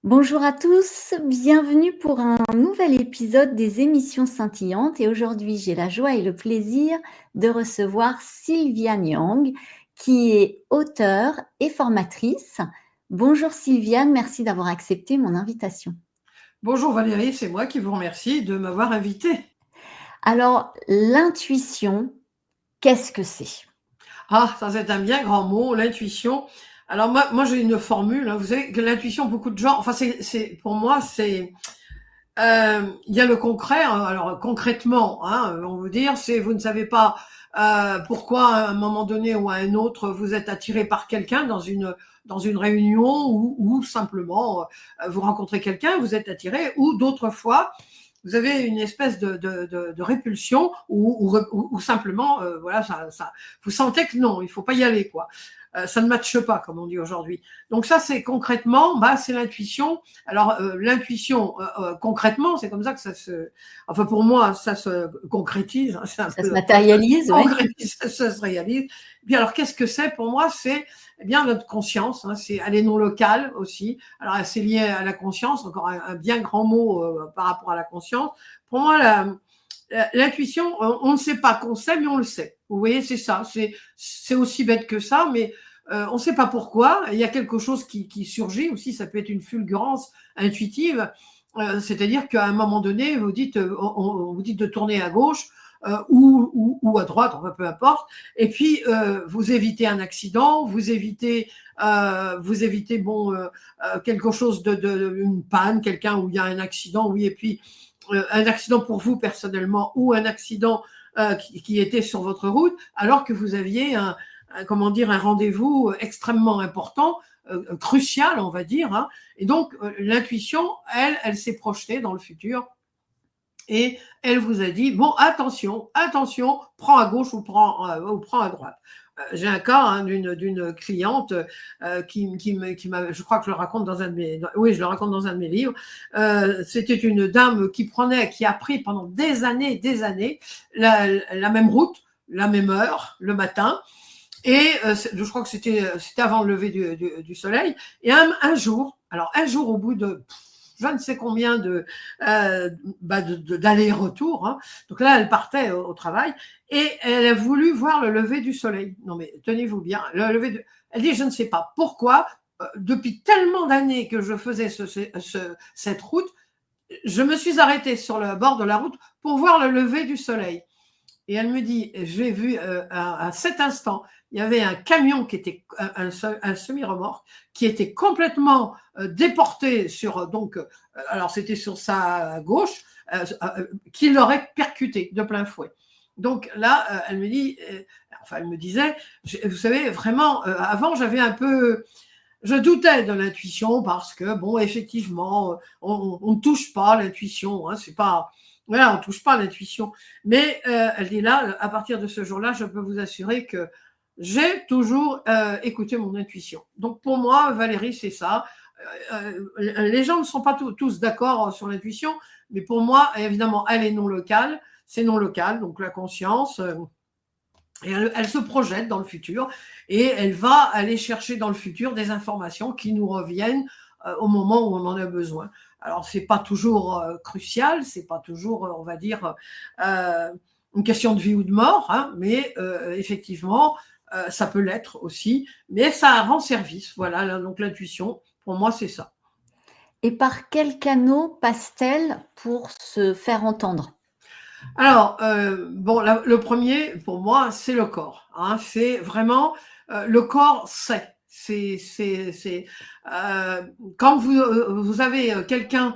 Bonjour à tous, bienvenue pour un nouvel épisode des émissions scintillantes et aujourd'hui j'ai la joie et le plaisir de recevoir Sylviane Yang qui est auteure et formatrice. Bonjour Sylviane, merci d'avoir accepté mon invitation. Bonjour Valérie, c'est moi qui vous remercie de m'avoir invitée. Alors l'intuition, qu'est-ce que c'est? Ah, ça c'est un bien grand mot, l'intuition. Alors moi j'ai une formule, hein, vous savez que l'intuition, beaucoup de gens, enfin pour moi il y a le concret. Alors concrètement, hein, on veut dire, c'est vous ne savez pas pourquoi à un moment donné ou à un autre vous êtes attiré par quelqu'un dans une réunion ou simplement vous rencontrez quelqu'un, vous êtes attiré, ou d'autres fois vous avez une espèce de répulsion ou simplement voilà vous sentez que non, il faut pas y aller quoi. Ça ne matche pas comme on dit aujourd'hui. Donc ça c'est concrètement, c'est l'intuition. Alors l'intuition concrètement, c'est comme ça que enfin pour moi ça se concrétise, hein, c'est un Ça se peu matérialise, oui. ça se réalise. Et puis alors qu'est-ce que c'est pour moi? C'est bien notre conscience, hein, elle est non locale aussi. Alors c'est lié à la conscience, encore un bien grand mot par rapport à la conscience. Pour moi l'intuition, on ne sait pas qu'on sait, mais on le sait. Vous voyez, c'est ça. C'est aussi bête que ça, mais on ne sait pas pourquoi. Il y a quelque chose qui surgit aussi. Ça peut être une fulgurance intuitive. C'est-à-dire qu'à un moment donné, on vous dites de tourner à gauche ou à droite, enfin peu importe. Et puis vous évitez un accident, vous évitez quelque chose une panne, quelqu'un où il y a un accident, oui, et puis un accident pour vous personnellement ou un accident qui était sur votre route, alors que vous aviez un rendez-vous extrêmement important, crucial, on va dire. Hein. Et donc, l'intuition, elle s'est projetée dans le futur et elle vous a dit, bon, attention, prends à gauche ou prends à droite. J'ai un cas d'une cliente qui m'a, je crois que je le raconte dans un de mes, oui, je le raconte dans un de mes livres. C'était une dame qui a pris pendant des années, la même route, la même heure, le matin. Et je crois que c'était avant le lever du soleil. Et un jour, au bout de je ne sais combien d'aller-retour. Hein. Donc là, elle partait au travail et elle a voulu voir le lever du soleil. Non mais tenez-vous bien, elle dit je ne sais pas pourquoi, depuis tellement d'années que je faisais cette route, je me suis arrêtée sur le bord de la route pour voir le lever du soleil. Et elle me dit, j'ai vu à cet instant, il y avait un camion qui était un semi-remorque qui était complètement déporté sur alors c'était sur sa gauche, qui l'aurait percuté de plein fouet. Donc là, elle me dit, elle me disait, vous savez, vraiment, avant j'avais un peu, je doutais de l'intuition parce que bon, effectivement, on ne touche pas l'intuition, hein, c'est pas, voilà, on touche pas l'intuition. Mais elle dit là, à partir de ce jour-là, je peux vous assurer que j'ai toujours écouté mon intuition. Donc pour moi, Valérie, c'est ça. Les gens ne sont pas tous d'accord sur l'intuition, mais pour moi, évidemment, elle est non locale. C'est non local, donc la conscience. Et elle se projette dans le futur et elle va aller chercher dans le futur des informations qui nous reviennent au moment où on en a besoin. Alors c'est pas toujours crucial, c'est pas toujours, on va dire, une question de vie ou de mort, hein, mais effectivement, ça peut l'être aussi, mais ça rend service. Voilà, donc l'intuition, pour moi, c'est ça. Et par quel canot passe-t-elle pour se faire entendre? Alors, bon, le premier, pour moi, c'est le corps. Hein, c'est vraiment le corps sait. Quand vous avez quelqu'un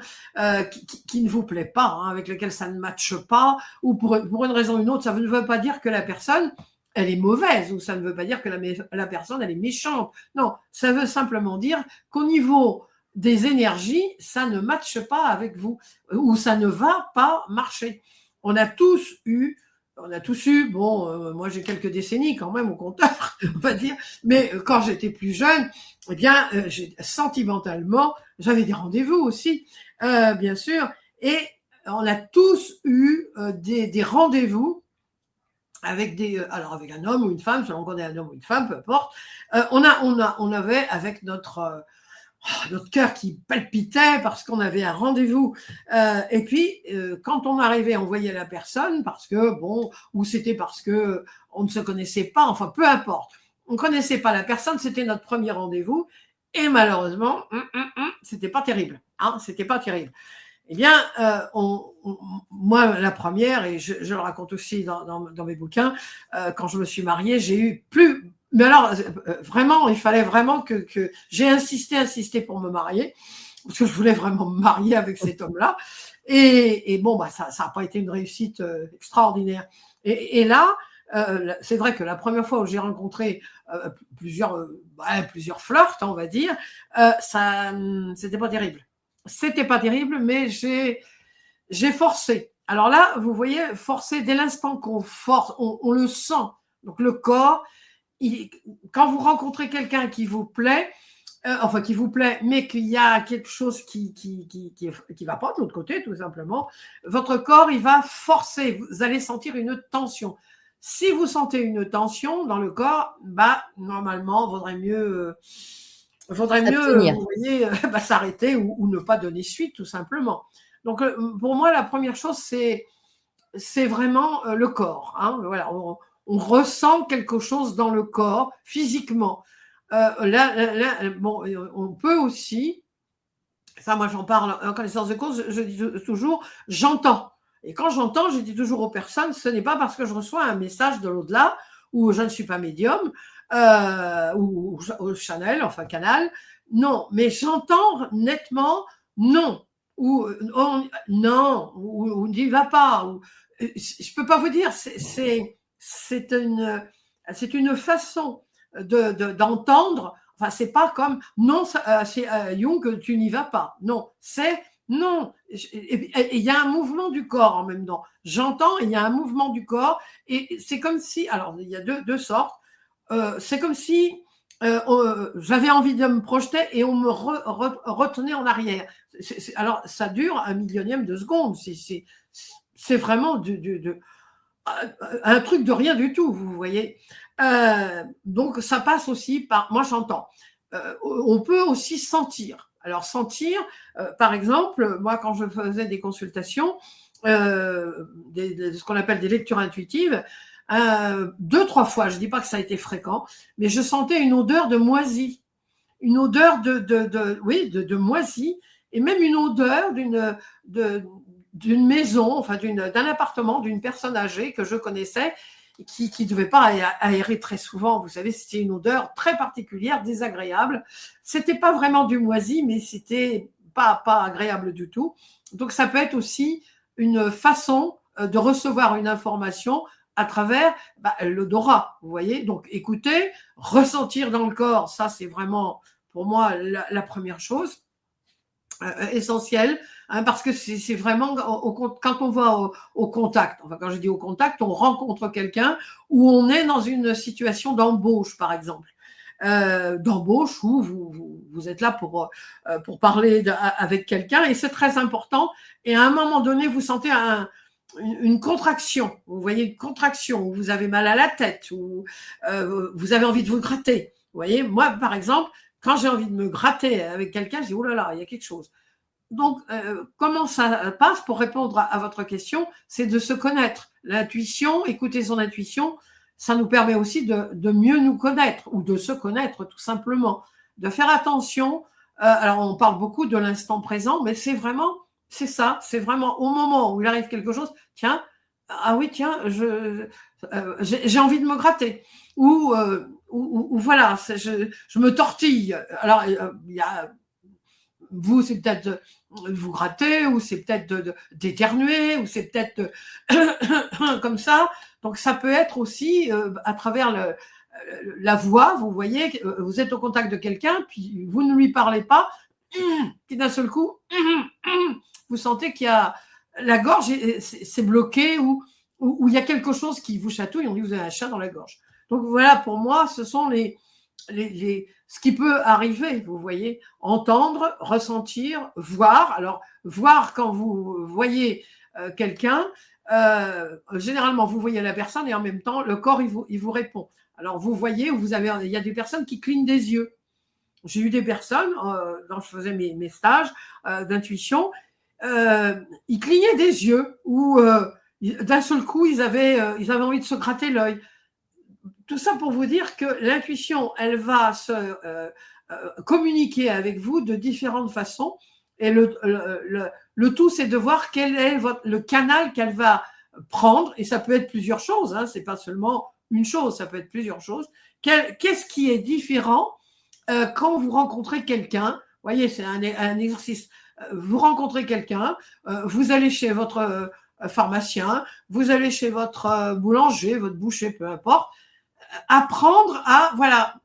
qui ne vous plaît pas, hein, avec lequel ça ne matche pas, ou pour une raison ou une autre, ça ne veut pas dire que la personne elle est mauvaise, ou ça ne veut pas dire que la personne elle est méchante. Non, ça veut simplement dire qu'au niveau des énergies, ça ne matche pas avec vous, ou ça ne va pas marcher. On a tous eu, bon, moi j'ai quelques décennies quand même au compteur, on va dire, mais quand j'étais plus jeune, eh bien, sentimentalement, j'avais des rendez-vous aussi, bien sûr, et on a tous eu des rendez-vous avec alors avec un homme ou une femme, selon qu'on est un homme ou une femme, peu importe. On avait avec notre cœur qui palpitait parce qu'on avait un rendez-vous. Et puis, quand on arrivait, on voyait la personne parce que, bon, ou c'était parce que on ne se connaissait pas, enfin, peu importe. On ne connaissait pas la personne, c'était notre premier rendez-vous. Et malheureusement, c'était pas terrible. Hein, c'était pas terrible. Eh bien, moi, la première, et je le raconte aussi dans mes bouquins, quand je me suis mariée, j'ai eu plus... Mais alors, vraiment, il fallait vraiment que j'ai insisté pour me marier, parce que je voulais vraiment me marier avec cet homme-là. Et bon, bah, ça n'a pas été une réussite extraordinaire. Et là, c'est vrai que la première fois où j'ai rencontré plusieurs flirts, on va dire, c'était pas terrible. C'était pas terrible, mais j'ai forcé. Alors là, vous voyez, forcer dès l'instant qu'on force, on le sent. Donc le corps, quand vous rencontrez quelqu'un qui vous plaît, mais qu'il y a quelque chose qui va pas de l'autre côté, tout simplement, votre corps, il va forcer. Vous allez sentir une tension. Si vous sentez une tension dans le corps, bah normalement, vaudrait mieux, vous voyez, s'arrêter ou ne pas donner suite, tout simplement. Donc, pour moi, la première chose, c'est vraiment le corps. Hein. Voilà, on ressent quelque chose dans le corps, physiquement. Bon, on peut aussi, ça moi j'en parle en connaissance de cause, je dis toujours, j'entends. Et quand j'entends, je dis toujours aux personnes, ce n'est pas parce que je reçois un message de l'au-delà, ou je ne suis pas médium, ou Chanel, enfin Canal, non, mais j'entends nettement non, ou non, ou n'y va pas, ou, je peux pas vous dire, c'est une façon d'entendre. Enfin, c'est pas comme non, chez Jung, tu n'y vas pas. Non, c'est non. Et il y a un mouvement du corps en même temps. J'entends, il y a un mouvement du corps, et c'est comme si, alors il y a deux sortes. C'est comme si j'avais envie de me projeter et on me retenait en arrière. Alors ça dure un millionième de seconde. C'est vraiment un truc de rien du tout, vous voyez. Donc ça passe aussi par, moi j'entends. On peut aussi sentir. Alors sentir, par exemple, moi quand je faisais des consultations, ce qu'on appelle des lectures intuitives, 2-3 fois, je ne dis pas que ça a été fréquent, mais je sentais une odeur de moisi, une odeur de moisi, et même une odeur d'une maison, enfin d'un appartement, d'une personne âgée que je connaissais, qui ne devait pas aérer très souvent. Vous savez, c'était une odeur très particulière, désagréable. C'était pas vraiment du moisi, mais c'était pas agréable du tout. Donc ça peut être aussi une façon de recevoir une information à travers l'odorat, vous voyez. Donc écoutez, ressentir dans le corps, ça c'est vraiment pour moi la première chose essentielle, hein, parce que c'est vraiment quand on va au contact, enfin quand je dis au contact, on rencontre quelqu'un où on est dans une situation d'embauche, par exemple. D'embauche où vous êtes là pour parler avec quelqu'un, et c'est très important, et à un moment donné vous sentez une contraction, vous voyez une contraction, où vous avez mal à la tête, ou vous avez envie de vous gratter. Vous voyez, moi par exemple, quand j'ai envie de me gratter avec quelqu'un, je dis oh là là, il y a quelque chose. Donc, comment ça passe pour répondre à votre question? C'est de se connaître. L'intuition, écouter son intuition, ça nous permet aussi de mieux nous connaître, ou de se connaître tout simplement. De faire attention. Alors, on parle beaucoup de l'instant présent, mais c'est ça. C'est vraiment au moment où il arrive quelque chose. Tiens, ah oui, tiens, j'ai envie de me gratter. Ou voilà, je me tortille. Alors, il y a... Vous, c'est peut-être de vous gratter, ou c'est peut-être d'éternuer, ou c'est peut-être comme ça. Donc, ça peut être aussi à travers la voix. Vous voyez, vous êtes au contact de quelqu'un, puis vous ne lui parlez pas, puis d'un seul coup, vous sentez qu'il y a la gorge, c'est bloqué, ou il y a quelque chose qui vous chatouille. On dit vous avez un chat dans la gorge. Donc voilà, pour moi, ce sont ce qui peut arriver, vous voyez, entendre, ressentir, voir. Alors, voir quand vous voyez quelqu'un, généralement, vous voyez la personne et en même temps, le corps, il vous répond. Alors, vous voyez, il y a des personnes qui clignent des yeux. j'ai eu des personnes, quand je faisais mes stages d'intuition, ils clignaient des yeux ou d'un seul coup, ils avaient envie de se gratter l'œil. Tout ça pour vous dire que l'intuition, elle va se communiquer avec vous de différentes façons. Et le tout, c'est de voir quel est le canal qu'elle va prendre. Et ça peut être plusieurs choses, hein, c'est pas seulement une chose, ça peut être plusieurs choses. Qu'est-ce qui est différent quand vous rencontrez quelqu'un? Vous voyez, c'est un exercice. Vous rencontrez quelqu'un, vous allez chez votre pharmacien, vous allez chez votre boulanger, votre boucher, peu importe, apprendre à, voilà,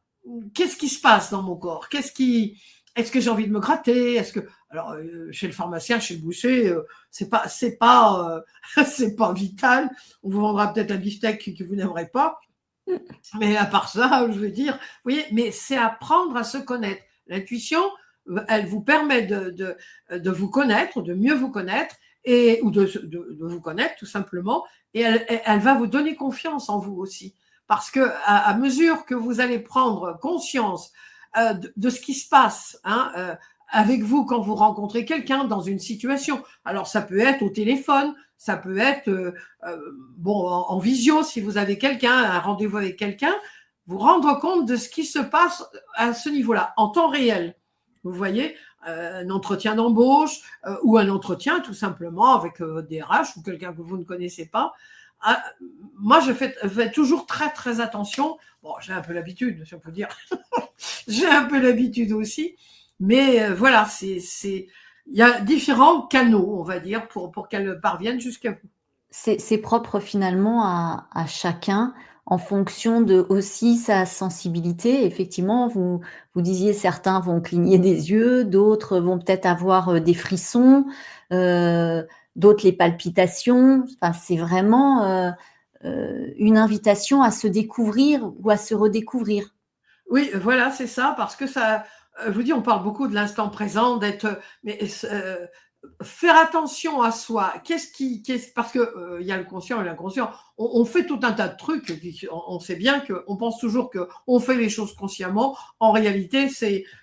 qu'est-ce qui se passe dans mon corps? Est-ce que j'ai envie de me gratter? Alors, chez le pharmacien, chez le boucher, c'est pas c'est pas vital. On vous vendra peut-être un beefsteak que vous n'aimerez pas. Mais à part ça, je veux dire, vous voyez, mais c'est apprendre à se connaître. L'intuition, elle vous permet de vous connaître, de mieux vous connaître, ou de vous connaître tout simplement, et elle va vous donner confiance en vous aussi. Parce que à mesure que vous allez prendre conscience de ce qui se passe, avec vous quand vous rencontrez quelqu'un dans une situation, alors ça peut être au téléphone, ça peut être en visio si vous avez quelqu'un, un rendez-vous avec quelqu'un, vous rendre compte de ce qui se passe à ce niveau-là, en temps réel. Vous voyez, un entretien d'embauche ou un entretien tout simplement avec votre DRH ou quelqu'un que vous ne connaissez pas. Moi, je fais toujours très, très attention. Bon, j'ai un peu l'habitude, si on peut dire. J'ai un peu l'habitude aussi. Mais voilà, il y a différents canaux, on va dire, pour qu'elle parvienne jusqu'à vous. C'est propre finalement à chacun en fonction de aussi sa sensibilité. Effectivement, vous disiez certains vont cligner des yeux, d'autres vont peut-être avoir des frissons, d'autres les palpitations. Enfin, c'est vraiment une invitation à se découvrir ou à se redécouvrir. Oui, voilà, c'est ça, parce que ça, je vous dis, on parle beaucoup de l'instant présent, mais faire attention à soi. Parce que il y a le conscient et l'inconscient. On fait tout un tas de trucs. On sait bien on pense toujours que on fait les choses consciemment. En réalité,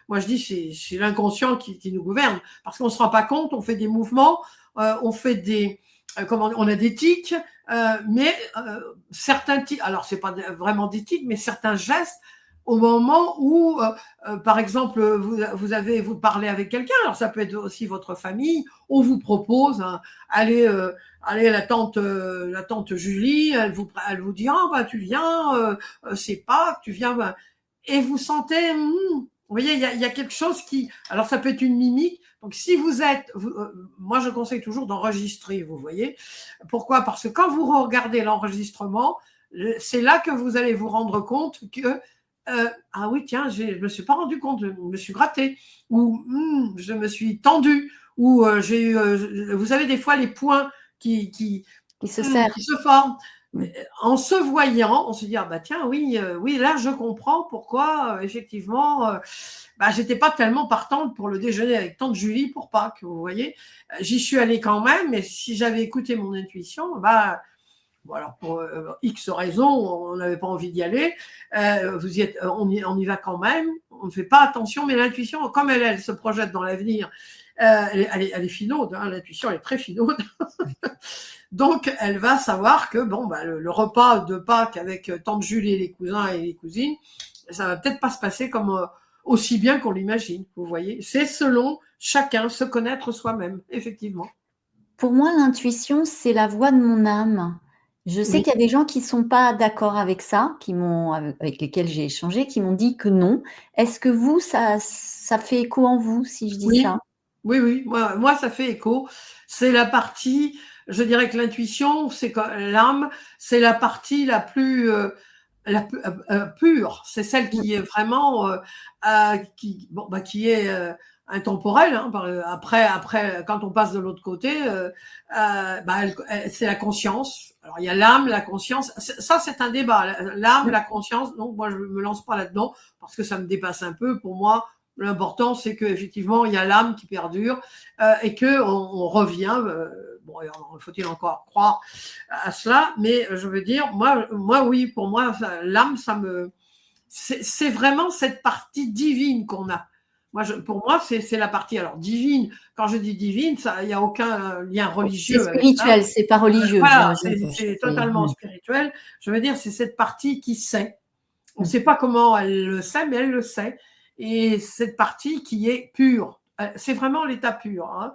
moi je dis, c'est l'inconscient qui nous gouverne, parce qu'on se rend pas compte. On fait des mouvements, on fait on a des tics, mais certains tics. Alors c'est pas vraiment des tics, mais certains gestes au moment où, par exemple, vous parlez avec quelqu'un, alors ça peut être aussi votre famille, on vous propose, allez à la tante Julie, elle vous dit, ah bah tu viens, c'est pas, tu viens, bah, et vous sentez, vous voyez, il y a quelque chose alors ça peut être une mimique. Donc si moi je conseille toujours d'enregistrer, vous voyez. Pourquoi? Parce que quand vous regardez l'enregistrement, c'est là que vous allez vous rendre compte que ah oui, tiens, je me suis pas rendu compte, je me suis grattée, ou je me suis tendue, ou j'ai eu, vous savez, des fois les points qui se serrent. Qui se forment. En se voyant, on se dit, ah bah tiens, oui, là je comprends pourquoi, effectivement, j'étais pas tellement partante pour le déjeuner avec tante Julie pour Pâques, vous voyez. J'y suis allée quand même, mais si j'avais écouté mon intuition, bon, alors pour X raisons, on n'avait pas envie d'y aller. On y va quand même. On ne fait pas attention, mais l'intuition, comme elle se projette dans l'avenir, elle est finaude. L'intuition, elle est très finaude. Donc, elle va savoir que le repas de Pâques avec tante Julie et les cousins et les cousines, ça va peut-être pas se passer comme aussi bien qu'on l'imagine. Vous voyez, c'est selon chacun, se connaître soi-même, effectivement. Pour moi, l'intuition, c'est la voix de mon âme. Je sais qu'il y a des gens qui ne sont pas d'accord avec ça, avec lesquels j'ai échangé, qui m'ont dit que non. Est-ce que vous, ça fait écho en vous, si je dis ça? Oui, moi, ça fait écho. C'est la partie, je dirais que l'intuition, c'est l'âme, c'est la partie la plus pure. C'est celle qui est vraiment, qui est intemporelle. Après, quand on passe de l'autre côté, c'est la conscience. Alors il y a l'âme, la conscience. Ça, c'est un débat. L'âme, la conscience. Donc moi, je me lance pas là-dedans parce que ça me dépasse un peu. Pour moi, l'important, c'est qu'effectivement, il y a l'âme qui perdure et qu'on revient. Faut-il encore croire à cela? Mais je veux dire, moi, oui, pour moi, l'âme, ça c'est vraiment cette partie divine qu'on a. Pour moi, c'est la partie alors divine. Quand je dis divine, il n'y a aucun lien religieux C'est avec ça. spirituel, c'est pas religieux. Voilà, j'imagine. c'est totalement spirituel. Je veux dire, c'est cette partie qui sait. On ne Mm. sait pas comment elle le sait, mais elle le sait. Et cette partie qui est pure. C'est vraiment l'état pur. Hein.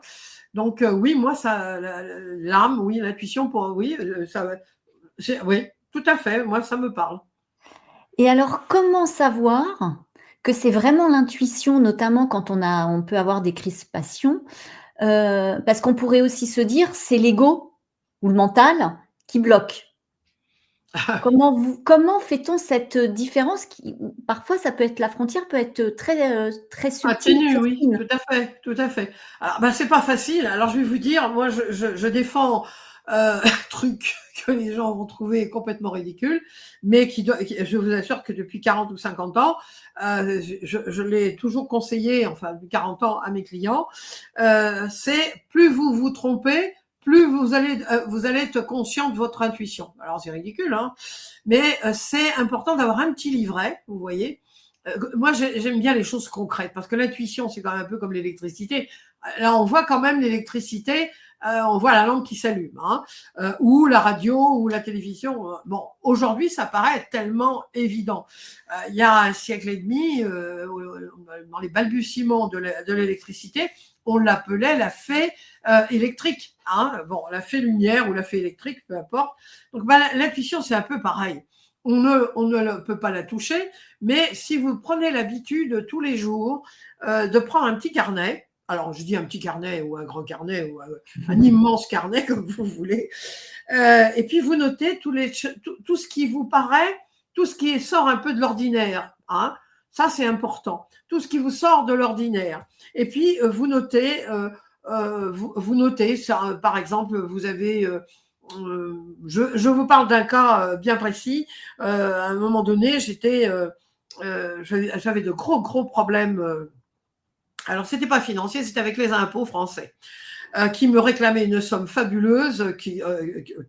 Donc, oui, moi, ça, l'âme, oui, l'intuition, oui, oui, tout à fait. Moi, ça me parle. Et alors, comment savoir que c'est vraiment l'intuition, notamment quand on peut avoir des crispations? Parce qu'on pourrait aussi se dire: «C'est l'ego ou le mental qui bloque». Comment fait-on cette différence qui parfois ça peut être la frontière peut être très subtile, Ténue, très oui, fine? tout à fait, tout à fait. Alors, c'est pas facile. Alors, je vais vous dire, moi, je défends un truc que les gens vont trouver complètement ridicule, mais je vous assure que depuis 40 ou 50 ans, je l'ai toujours conseillé, enfin, depuis 40 ans à mes clients, c'est plus vous vous trompez, plus vous allez être conscient de votre intuition. Alors, c'est ridicule, hein, mais c'est important d'avoir un petit livret, vous voyez. Moi, j'aime bien les choses concrètes parce que l'intuition, c'est quand même un peu comme l'électricité. Là, on voit quand même l'électricité, on voit la lampe qui s'allume, hein, ou la radio ou la télévision. Bon, aujourd'hui, ça paraît tellement évident. Il y a un siècle et demi, dans les balbutiements de l'électricité, on l'appelait la fée électrique. Hein. Bon, la fée lumière ou la fée électrique, peu importe. Donc, l'intuition, c'est un peu pareil. On ne peut pas la toucher, mais si vous prenez l'habitude tous les jours de prendre un petit carnet, alors je dis un petit carnet ou un grand carnet ou un immense carnet comme vous voulez, et puis vous notez tout ce qui vous paraît, tout ce qui sort un peu de l'ordinaire. Hein, ça, c'est important. Tout ce qui vous sort de l'ordinaire. Et puis vous notez, vous notez ça, par exemple, vous avez je vous parle d'un cas bien précis. À un moment donné, j'avais de gros problèmes. Alors, c'était pas financier, c'était avec les impôts français, qui me réclamaient une somme fabuleuse, qui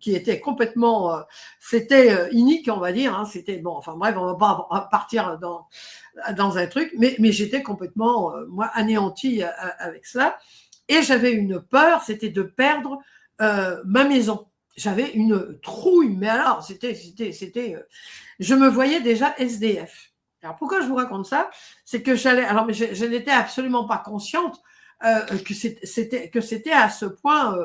était complètement, c'était inique, on va dire. Hein, c'était bon. Enfin bref, on va pas partir dans un truc, mais j'étais complètement moi anéantie avec cela. Et j'avais une peur, c'était de perdre ma maison. J'avais une trouille, mais alors, je me voyais déjà SDF. Alors, pourquoi je vous raconte ça? C'est que alors, mais je n'étais absolument pas consciente que c'était à ce point,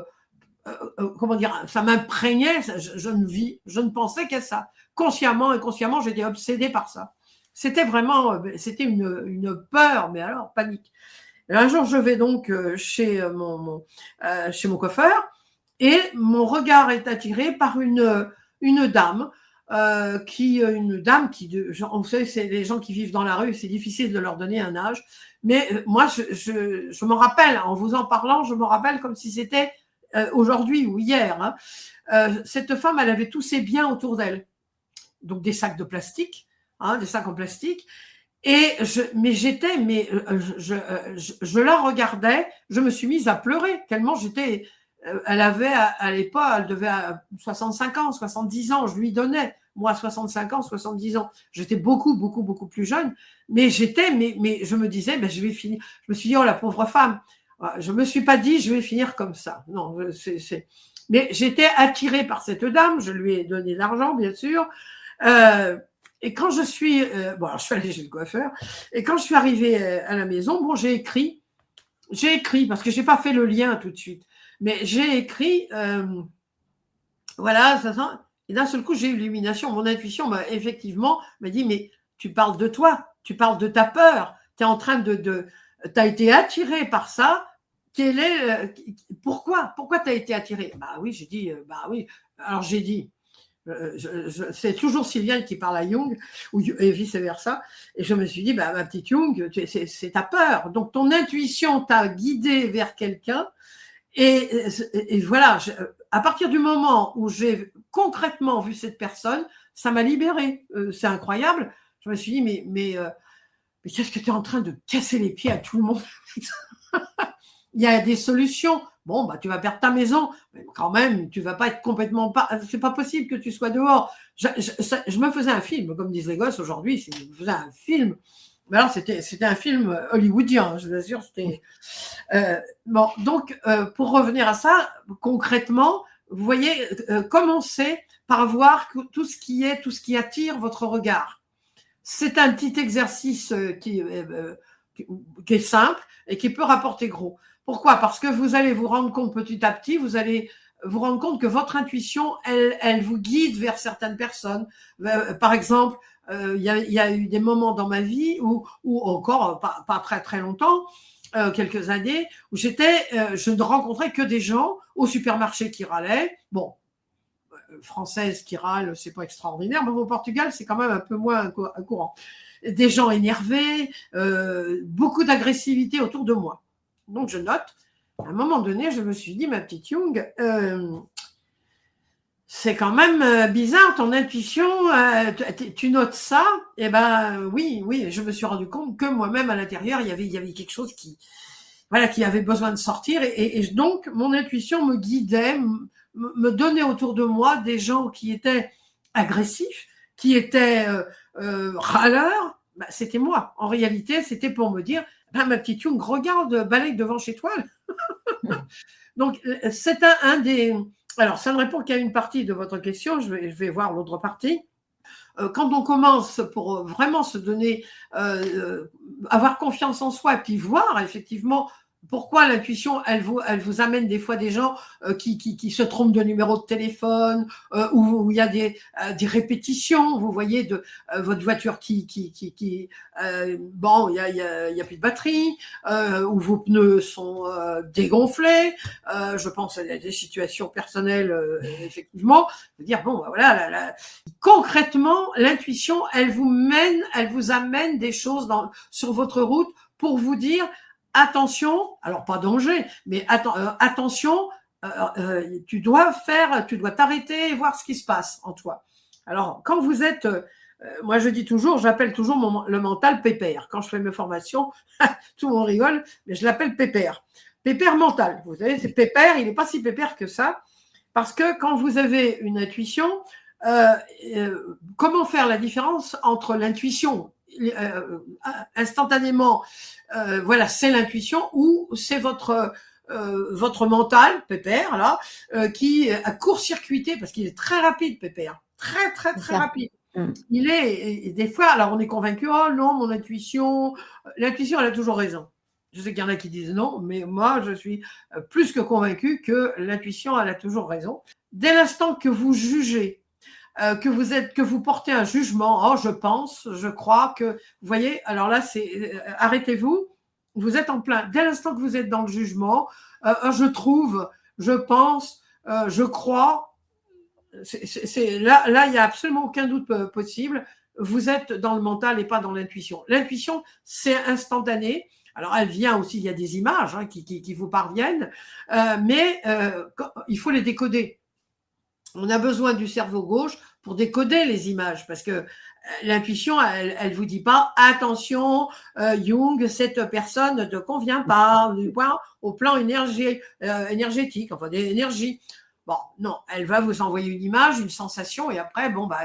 comment dire, ça m'imprégnait, je ne pensais qu'à ça. Consciemment, inconsciemment, j'étais obsédée par ça. C'était vraiment, c'était une peur, mais alors, panique. Et un jour, je vais donc chez mon coiffeur, et mon regard est attiré par une dame, une dame qui, on sait, c'est les gens qui vivent dans la rue, c'est difficile de leur donner un âge, mais moi, je m'en rappelle, en vous en parlant, je me rappelle comme si c'était aujourd'hui ou hier. Hein. Cette femme, elle avait tous ses biens autour d'elle, donc des sacs de plastique, hein, des sacs en plastique. Mais je la regardais, je me suis mise à pleurer tellement j'étais. Elle avait à l'époque, elle devait à 65 ans, 70 ans, je lui donnais, moi 65 ans, 70 ans. J'étais beaucoup plus jeune, mais je me disais, je vais finir. Je me suis dit, oh la pauvre femme. Je me suis pas dit, je vais finir comme ça. Non, mais j'étais attirée par cette dame, je lui ai donné de l'argent, bien sûr. Et quand je suis, alors je suis allée chez le coiffeur, et quand je suis arrivée à la maison, bon, j'ai écrit parce que j'ai pas fait le lien tout de suite. Mais j'ai écrit, voilà, et d'un seul coup, j'ai eu l'illumination. Mon intuition m'a dit, mais tu parles de toi, tu parles de ta peur, tu es en train t'as été attiré par ça. Pourquoi tu as été attiré? Bah oui, j'ai dit, oui. Alors j'ai dit, c'est toujours Sylviane qui parle à Jung, et vice-versa. Et je me suis dit, ma petite Jung, c'est ta peur. Donc ton intuition t'a guidé vers quelqu'un. Et voilà, à partir du moment où j'ai concrètement vu cette personne, ça m'a libérée. C'est incroyable. Je me suis dit, mais qu'est-ce que tu es en train de casser les pieds à tout le monde? Il y a des solutions bon, bah, tu vas perdre ta maison, mais quand même, tu vas pas être complètement pas, c'est pas possible que tu sois dehors. Je me faisais un film, comme disent les gosses aujourd'hui, je me faisais un film. Mais alors, c'était un film hollywoodien, je vous assure, c'était, bon, donc, pour revenir à ça, concrètement, vous voyez, commencez par voir tout ce qui attire votre regard. C'est un petit exercice qui est simple et qui peut rapporter gros. Pourquoi? Parce que vous allez vous rendre compte petit à petit, vous allez vous rendre compte que votre intuition, elle vous guide vers certaines personnes. Par exemple, il y a eu des moments dans ma vie où encore pas très très longtemps, quelques années, où je ne rencontrais que des gens au supermarché qui râlaient. Bon, françaises qui râlent, c'est pas extraordinaire, mais au Portugal, c'est quand même un peu moins courant. Des gens énervés, beaucoup d'agressivité autour de moi. Donc je note. À un moment donné, je me suis dit, ma petite Young, c'est quand même bizarre ton intuition. Tu notes ça? Eh ben oui, je me suis rendu compte que moi-même à l'intérieur, il y avait quelque chose qui avait besoin de sortir. Et donc, mon intuition me guidait, me donnait autour de moi des gens qui étaient agressifs, qui étaient râleurs. Bah, c'était moi. En réalité, c'était pour me dire, ma petite Young, regarde, balaye devant chez toi. Donc, c'est un des... Alors, ça ne répond qu'à une partie de votre question. Je vais voir l'autre partie. Quand on commence pour vraiment se donner, avoir confiance en soi et puis voir effectivement pourquoi l'intuition, elle vous amène des fois des gens qui se trompent de numéro de téléphone, où il y a des répétitions, vous voyez, de votre voiture bon, il y a plus de batterie, où vos pneus sont dégonflés. Je pense à des situations personnelles, effectivement, de dire bon, bah, voilà, concrètement, l'intuition, elle vous amène des choses sur votre route pour vous dire attention, alors pas danger, mais attention, tu dois t'arrêter et voir ce qui se passe en toi. Alors, quand vous êtes, moi je dis toujours, j'appelle toujours le mental pépère. Quand je fais mes formations, tout le monde rigole, mais je l'appelle pépère. Pépère mental, vous savez, c'est pépère, il n'est pas si pépère que ça, parce que quand vous avez une intuition, comment faire la différence entre l'intuition instantanément, voilà, c'est l'intuition ou c'est votre mental, Pépère, là, qui a court-circuité, parce qu'il est très rapide, Pépère, très rapide. Il est, et des fois, alors on est convaincu, oh non, mon intuition, l'intuition, elle a toujours raison. Je sais qu'il y en a qui disent non, mais moi, je suis plus que convaincu que l'intuition, elle a toujours raison. Dès l'instant que vous jugez, que vous portez un jugement, oh, je pense, je crois que, vous voyez, alors là, c'est, arrêtez-vous, vous êtes en plein, dès l'instant que vous êtes dans le jugement, je trouve, je pense, je crois, là, il n'y a absolument aucun doute possible, vous êtes dans le mental et pas dans l'intuition. L'intuition, c'est instantané. Alors, elle vient aussi, il y a des images qui vous parviennent, mais il faut les décoder. On a besoin du cerveau gauche pour décoder les images, parce que l'intuition, elle vous dit pas attention, Jung, cette personne ne te convient pas, au plan énergétique, enfin des énergies. Bon, non, elle va vous envoyer une image, une sensation, et après, bon, bah,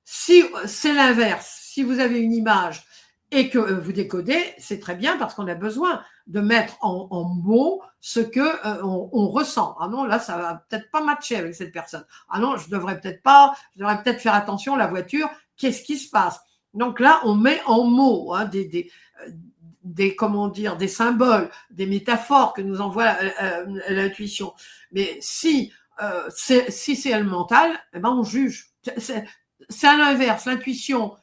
si c'est l'inverse, si vous avez une image et que vous décodez, c'est très bien, parce qu'on a besoin de mettre en mots ce que on ressent. Ah non, là, ça va peut-être pas matcher avec cette personne. Ah non, je devrais peut-être faire attention, la voiture, qu'est-ce qui se passe? Donc là, on met en mots comment dire, des symboles, des métaphores que nous envoie l'intuition. Mais si c'est le mental, eh ben on juge. C'est à l'inverse, l'intuition.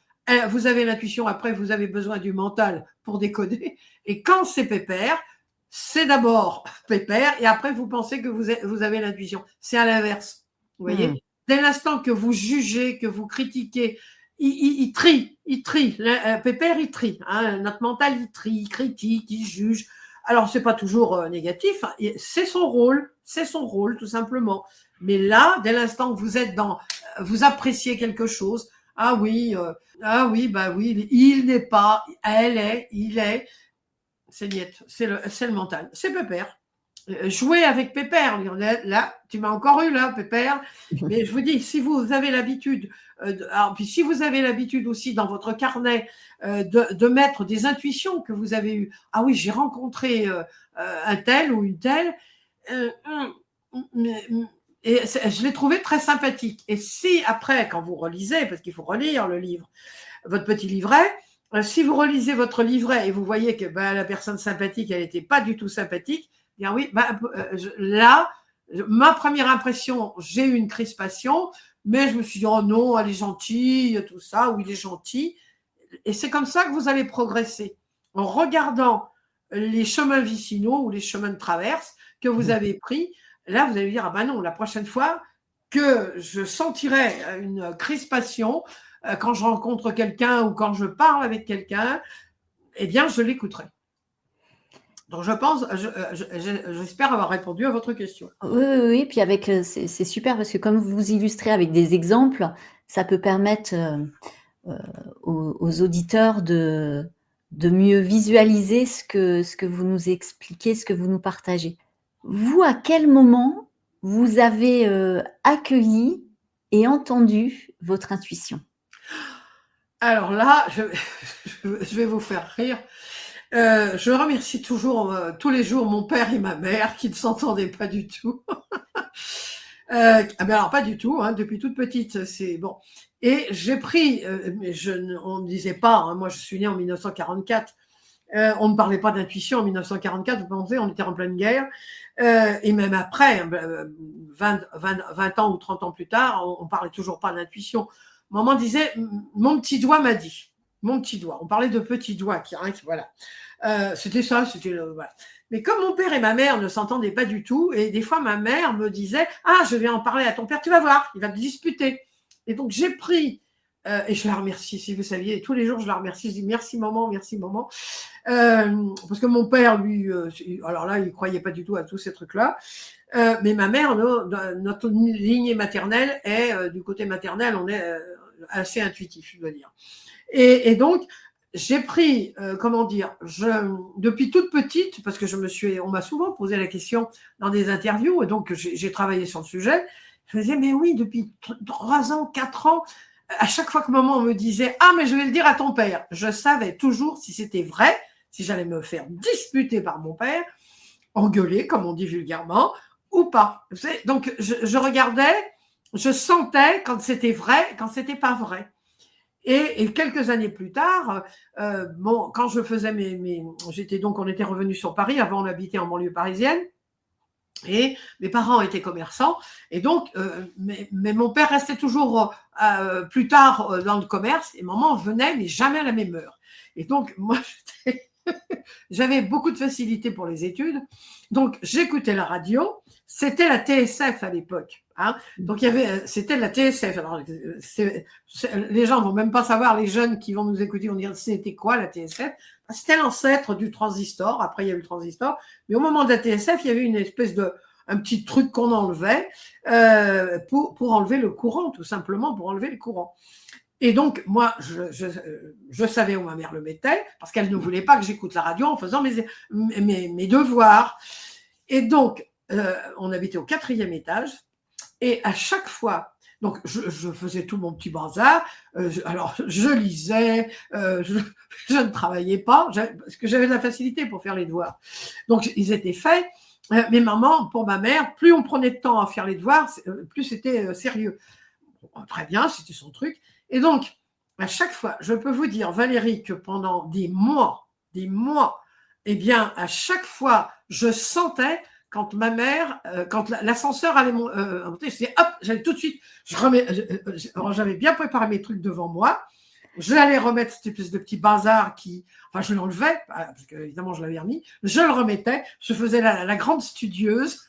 Vous avez l'intuition, après vous avez besoin du mental pour décoder. Et quand c'est pépère, c'est d'abord pépère et après vous pensez que vous avez l'intuition. C'est à l'inverse. Vous voyez, dès l'instant que vous jugez, que vous critiquez, il trie. Pépère, il trie. Hein. Notre mental, il trie, il critique, il juge. Alors, c'est pas toujours négatif. C'est son rôle, tout simplement. Mais là, dès l'instant que vous êtes vous appréciez quelque chose, ah oui, bah oui, il n'est pas, elle est, il est. C'est niette, c'est le mental, c'est pépère. jouer avec Pépère. Là, tu m'as encore eu là, Pépère. Mais je vous dis, si vous avez l'habitude, puis si vous avez l'habitude aussi dans votre carnet de mettre des intuitions que vous avez eues. Ah oui, j'ai rencontré un tel ou une telle. Et je l'ai trouvé très sympathique. Et si après, quand vous relisez, parce qu'il faut relire le livre, votre petit livret, si vous relisez votre livret et vous voyez que la personne sympathique, elle n'était pas du tout sympathique, bien oui, là, ma première impression, j'ai eu une crispation, mais je me suis dit, oh non, elle est gentille, tout ça, ou il est gentil. Et c'est comme ça que vous allez progresser, en regardant les chemins vicinaux ou les chemins de traverse que vous avez pris. Là, vous allez dire, ah ben non, la prochaine fois que je sentirai une crispation, quand je rencontre quelqu'un ou quand je parle avec quelqu'un, eh bien, je l'écouterai. Donc, je pense, j'espère avoir répondu à votre question. Oui, puis c'est super parce que comme vous illustrez avec des exemples, ça peut permettre aux auditeurs de mieux visualiser ce que vous nous expliquez, ce que vous nous partagez. Vous, à quel moment vous avez accueilli et entendu votre intuition? Alors là, je vais vous faire rire. Je remercie toujours tous les jours mon père et ma mère qui ne s'entendaient pas du tout. Mais alors pas du tout, hein, depuis toute petite, c'est bon. Et j'ai pris, on ne disait pas, hein, moi je suis née en 1944, on ne parlait pas d'intuition en 1944, vous pensez, on était en pleine guerre, et même après, 20 ans ou 30 ans plus tard, on ne parlait toujours pas d'intuition. Maman disait, mon petit doigt m'a dit. Mon petit doigt. On parlait de petit doigt, voilà. C'était ça, voilà. Mais comme mon père et ma mère ne s'entendaient pas du tout, et des fois ma mère me disait, ah, je vais en parler à ton père, tu vas voir, il va te disputer. Et donc j'ai pris, et je la remercie, si vous saviez, tous les jours je la remercie, je dis merci maman, parce que mon père, lui, alors là, il croyait pas du tout à tous ces trucs-là. Mais ma mère, notre lignée maternelle est, du côté maternel, on est assez intuitif, je dois dire. Et donc, j'ai pris, depuis toute petite, parce que on m'a souvent posé la question dans des interviews, et donc j'ai travaillé sur le sujet. Je me disais, mais oui, depuis 3 ans, 4 ans, à chaque fois que maman me disait, ah, mais je vais le dire à ton père, je savais toujours si c'était vrai, si j'allais me faire disputer par mon père, engueuler, comme on dit vulgairement, ou pas. Donc, je regardais, je sentais quand c'était vrai, quand c'était pas vrai. Et quelques années plus tard, quand je faisais on était revenus sur Paris, avant on habitait en banlieue parisienne, et mes parents étaient commerçants, et donc, mais mon père restait toujours plus tard dans le commerce, et maman venait, mais jamais à la même heure. Et donc, moi, j'avais beaucoup de facilité pour les études, donc j'écoutais la radio, c'était la TSF à l'époque. Hein. Donc c'était la TSF. Alors, les gens vont même pas savoir, les jeunes qui vont nous écouter vont dire c'était quoi la TSF. C'était l'ancêtre du transistor. Après il y a eu le transistor, mais au moment de la TSF, il y avait une espèce un petit truc qu'on enlevait pour enlever le courant, tout simplement pour enlever le courant. Et donc, moi, je savais où ma mère le mettait, parce qu'elle ne voulait pas que j'écoute la radio en faisant mes devoirs. Et donc, on habitait au 4e étage, et à chaque fois, donc je faisais tout mon petit bazar, alors je lisais, je ne travaillais pas, parce que j'avais de la facilité pour faire les devoirs. Donc, ils étaient faits, mais maman, pour ma mère, plus on prenait de temps à faire les devoirs, plus c'était sérieux. Bon, très bien, c'était son truc. Et donc, à chaque fois, je peux vous dire, Valérie, que pendant des mois, eh bien, à chaque fois, je sentais quand ma mère, quand l'ascenseur allait monter, je disais, hop, j'allais tout de suite, j'avais bien préparé mes trucs devant moi, j'allais remettre cette espèce de petit bazar je l'enlevais, parce que évidemment je l'avais remis, je le remettais, je faisais la grande studieuse,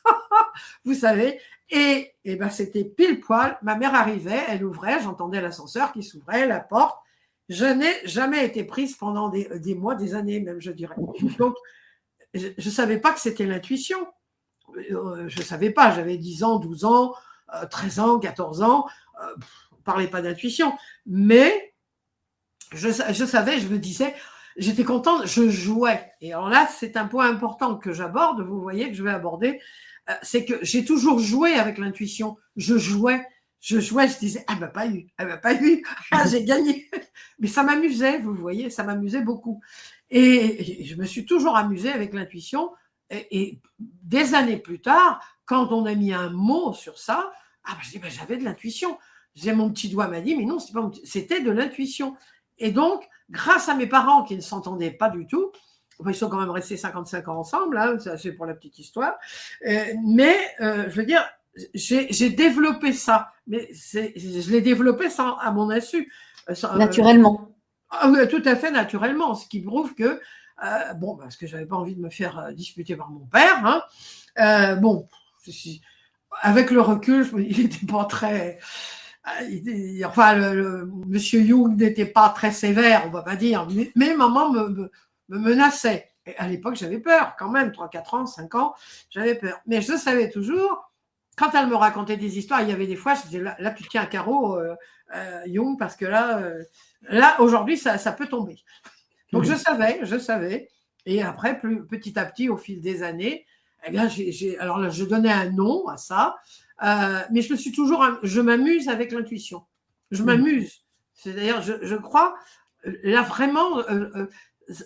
vous savez, et ben c'était pile poil, ma mère arrivait, elle ouvrait, j'entendais l'ascenseur qui s'ouvrait, la porte. Je n'ai jamais été prise pendant des mois, des années même, je dirais. Donc, je ne savais pas que c'était l'intuition. Je ne savais pas, j'avais 10 ans, 12 ans, 13 ans, 14 ans, on ne parlait pas d'intuition. Mais je savais, je me disais, j'étais contente, je jouais. Et alors là, c'est un point important que j'aborde, vous voyez que je vais aborder, c'est que j'ai toujours joué avec l'intuition. Je jouais, je disais, ah bah pas eu, ah j'ai gagné. Mais ça m'amusait, vous voyez, ça m'amusait beaucoup. Et je me suis toujours amusée avec l'intuition. Et des années plus tard, quand on a mis un mot sur ça, ah bah, je dis, bah, j'avais de l'intuition. Mon petit doigt m'a dit, mais non, c'était de l'intuition. Et donc, grâce à mes parents qui ne s'entendaient pas du tout, ils sont quand même restés 55 ans ensemble, hein, ça c'est pour la petite histoire, mais je veux dire, j'ai développé ça, mais je l'ai développé à mon insu. Naturellement. Tout à fait naturellement, ce qui prouve que, bon, parce que j'avais pas envie de me faire disputer par mon père, hein, bon, avec le recul, il n'était pas très... Enfin, Monsieur Jung n'était pas très sévère, on va pas dire, mais maman me menaçait. Et à l'époque, j'avais peur quand même, 3, 4 ans, 5 ans, j'avais peur. Mais je savais toujours, quand elle me racontait des histoires, il y avait des fois, je disais, là tu tiens un carreau, Jung, parce que là aujourd'hui, ça peut tomber. Donc je savais. Et après, petit à petit, au fil des années, eh bien, alors là, je donnais un nom à ça, mais je m'amuse avec l'intuition. Je m'amuse. C'est-à-dire, je crois, là vraiment,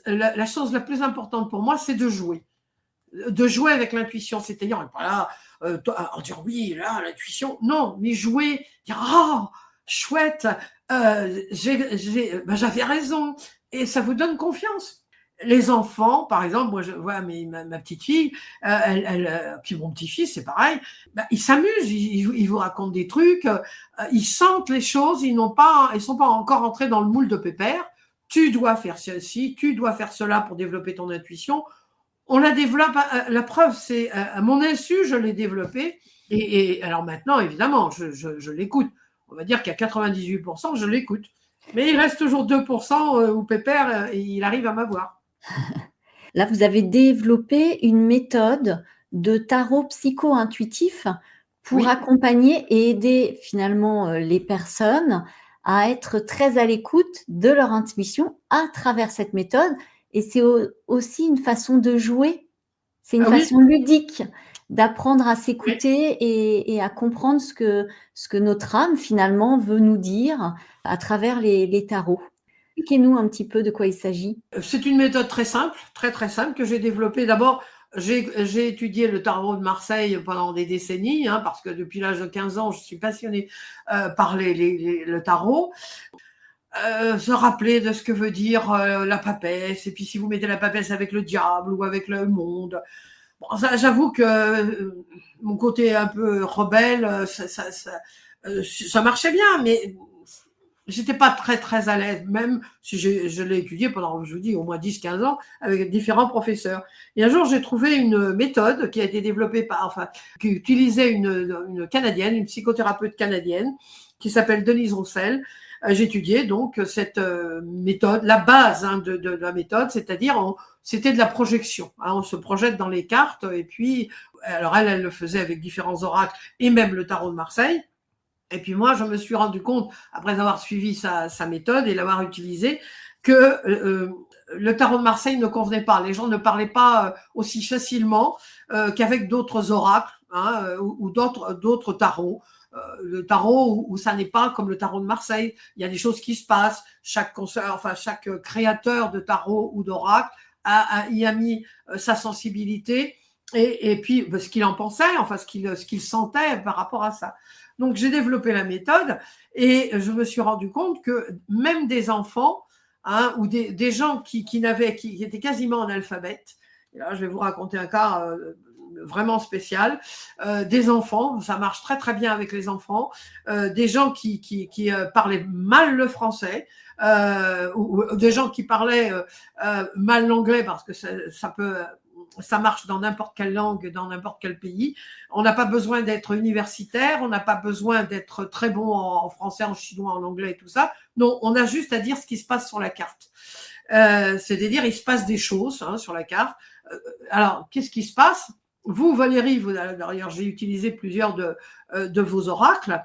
la chose la plus importante pour moi, c'est de jouer. De jouer avec l'intuition. C'est-à-dire, voilà, dire oui, là, l'intuition. Non, mais jouer, dire, oh, chouette, j'avais raison. Et ça vous donne confiance. Les enfants, par exemple, moi je vois ma petite fille, puis mon petit-fils, c'est pareil, ils s'amusent, ils vous racontent des trucs, ils sentent les choses, ils sont pas encore entrés dans le moule de pépère. Tu dois faire ceci, tu dois faire cela pour développer ton intuition. On la développe, la preuve, c'est à mon insu, je l'ai développée. Et alors maintenant, évidemment, je l'écoute. On va dire qu'à 98%, je l'écoute. Mais il reste toujours 2% où Pépère, il arrive à m'avoir. Là, vous avez développé une méthode de tarot psycho-intuitif pour accompagner et aider finalement les personnes à être très à l'écoute de leur intuition à travers cette méthode. Et c'est aussi une façon de jouer, c'est une façon ludique d'apprendre à s'écouter et à comprendre ce que notre âme finalement veut nous dire à travers les tarots. Expliquez-nous un petit peu de quoi il s'agit. C'est une méthode très simple, très simple, que j'ai développée. D'abord, j'ai étudié le tarot de Marseille pendant des décennies, hein, parce que depuis l'âge de 15 ans, je suis passionnée par le tarot. Se rappeler de ce que veut dire la papesse, et puis si vous mettez la papesse avec le diable ou avec le monde. Bon, j'avoue que mon côté un peu rebelle, ça marchait bien, mais j'étais pas très à l'aise, même si je l'ai étudié pendant, je vous dis, au moins 10-15 ans, avec différents professeurs. Et un jour, j'ai trouvé une méthode qui a été développée qui utilisait une Canadienne, une psychothérapeute canadienne, qui s'appelle Denise Roussel. J'ai étudié donc cette méthode, la base de la méthode, c'est-à-dire c'était de la projection. Hein, on se projette dans les cartes, et puis, alors elle le faisait avec différents oracles, et même le tarot de Marseille. Et puis moi, je me suis rendu compte, après avoir suivi sa méthode et l'avoir utilisée, que le tarot de Marseille ne convenait pas. Les gens ne parlaient pas aussi facilement qu'avec d'autres oracles, hein, ou d'autres tarots. Le tarot où ça n'est pas comme le tarot de Marseille. Il y a des choses qui se passent. Chaque créateur de tarot ou d'oracle y a mis sa sensibilité et puis ce qu'il en pensait, enfin ce qu'il sentait par rapport à ça. Donc, j'ai développé la méthode et je me suis rendu compte que même des enfants, hein, ou des gens qui étaient quasiment analphabètes, et là, je vais vous raconter un cas vraiment spécial, des enfants, ça marche très bien avec les enfants, des gens qui parlaient mal le français, ou des gens qui parlaient mal l'anglais, parce que ça marche dans n'importe quelle langue, dans n'importe quel pays. On n'a pas besoin d'être universitaire, on n'a pas besoin d'être très bon en français, en chinois, en anglais et tout ça. Non, on a juste à dire ce qui se passe sur la carte. C'est-à-dire, il se passe des choses sur la carte. Alors, qu'est-ce qui se passe ? vous, Valérie, d'ailleurs, j'ai utilisé plusieurs de vos oracles,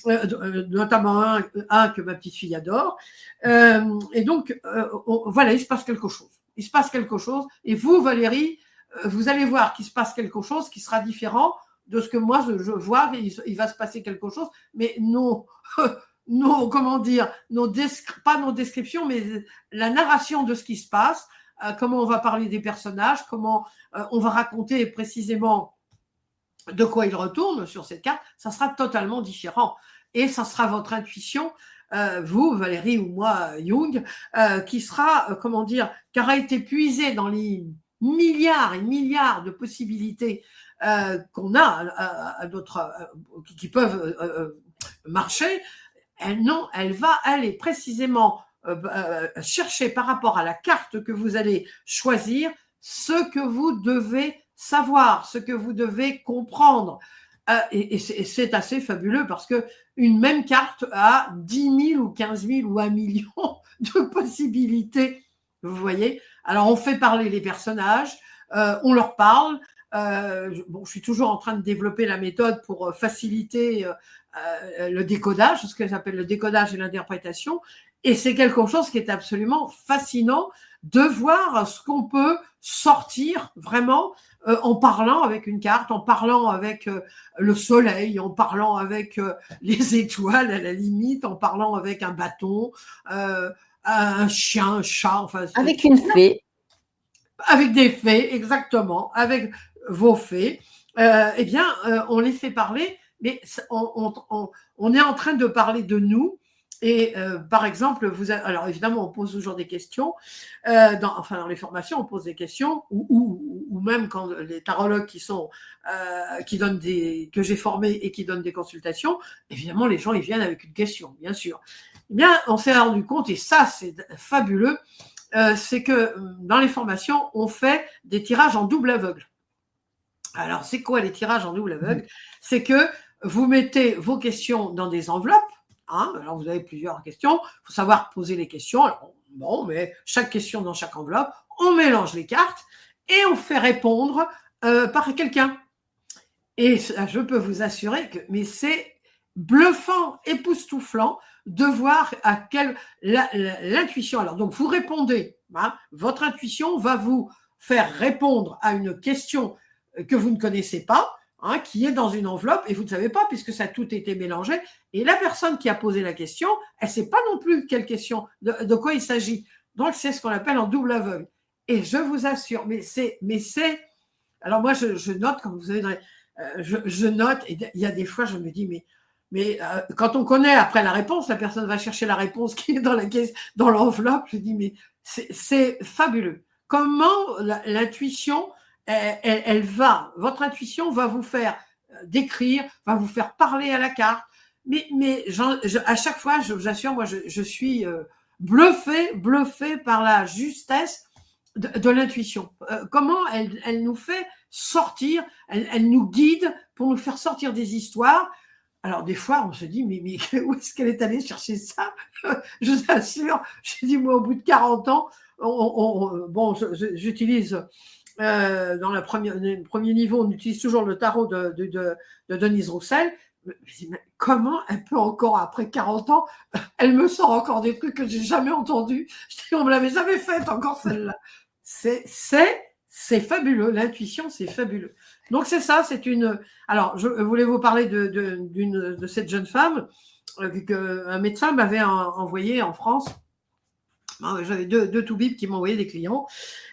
notamment un que ma petite fille adore. Et donc, voilà, il se passe quelque chose. Il se passe quelque chose. Et vous, Valérie, vous allez voir qu'il se passe quelque chose qui sera différent de ce que moi je vois. Il va se passer quelque chose, mais non. Comment dire, pas nos descriptions, mais la narration de ce qui se passe, comment on va parler des personnages, comment on va raconter précisément de quoi il retourne sur cette carte, ça sera totalement différent. Et ça sera votre intuition, vous, Valérie, ou moi, Jung, qui sera, comment dire, qui aura été puisée dans les milliards et milliards de possibilités qu'on a à d'autres, qui peuvent marcher. Elle va aller précisément chercher par rapport à la carte que vous allez choisir ce que vous devez savoir, ce que vous devez comprendre. Et c'est assez fabuleux parce que une même carte a 10 000 ou 15 000 ou 1 million de possibilités. Vous voyez? Alors, on fait parler les personnages, on leur parle. Je suis toujours en train de développer la méthode pour faciliter le décodage, ce que j'appelle le décodage et l'interprétation. Et c'est quelque chose qui est absolument fascinant de voir ce qu'on peut sortir vraiment en parlant avec une carte, en parlant avec le soleil, en parlant avec les étoiles à la limite, en parlant avec un bâton, un chien, un chat. Enfin, avec une fée. Avec des fées, exactement, avec vos fées. Eh bien, on les fait parler, mais on est en train de parler de nous. Et par exemple, alors évidemment, on pose toujours des questions. Dans les formations, on pose des questions, ou même quand les tarologues qui donnent que j'ai formés et qui donnent des consultations, évidemment, les gens ils viennent avec une question, bien sûr. Eh bien, on s'est rendu compte, et ça c'est fabuleux, c'est que dans les formations, on fait des tirages en double aveugle. Alors, c'est quoi les tirages en double aveugle? C'est que vous mettez vos questions dans des enveloppes. Alors, vous avez plusieurs questions. Il faut savoir poser les questions. Alors, mais chaque question dans chaque enveloppe, on mélange les cartes et on fait répondre par quelqu'un. Et je peux vous assurer que c'est bluffant, époustouflant de voir à quelle l'intuition. Alors donc vous répondez, votre intuition va vous faire répondre à une question que vous ne connaissez pas, qui est dans une enveloppe et vous ne savez pas puisque ça a tout été mélangé. Et la personne qui a posé la question, elle ne sait pas non plus quelle question, de quoi il s'agit. Donc c'est ce qu'on appelle en double aveugle. Et je vous assure, mais c'est. Alors moi je note, comme vous savez, je note et il y a des fois je me dis mais quand on connaît après la réponse, la personne va chercher la réponse qui est dans la caisse, dans l'enveloppe. Je dis mais c'est fabuleux. Comment l'intuition, votre intuition va vous faire décrire, va vous faire parler à la carte. Mais à chaque fois, je vous assure, moi je suis bluffée par la justesse de l'intuition. Comment elle nous fait sortir, elle nous guide pour nous faire sortir des histoires. Alors, des fois, on se dit, mais où est-ce qu'elle est allée chercher ça? Je vous assure, j'ai dit, moi, au bout de 40 ans, j'utilise, dans le premier niveau, on utilise toujours le tarot de Denise Roussel. Je me dis, mais comment elle peut encore, après 40 ans, elle me sort encore des trucs que j'ai jamais entendus? Je dis, on me l'avait jamais faite encore celle-là. C'est fabuleux, l'intuition, c'est fabuleux. Donc c'est ça, c'est une. Alors, je voulais vous parler de cette jeune femme qu'un médecin m'avait envoyé en France. J'avais deux toubibs qui m'envoyaient des clients.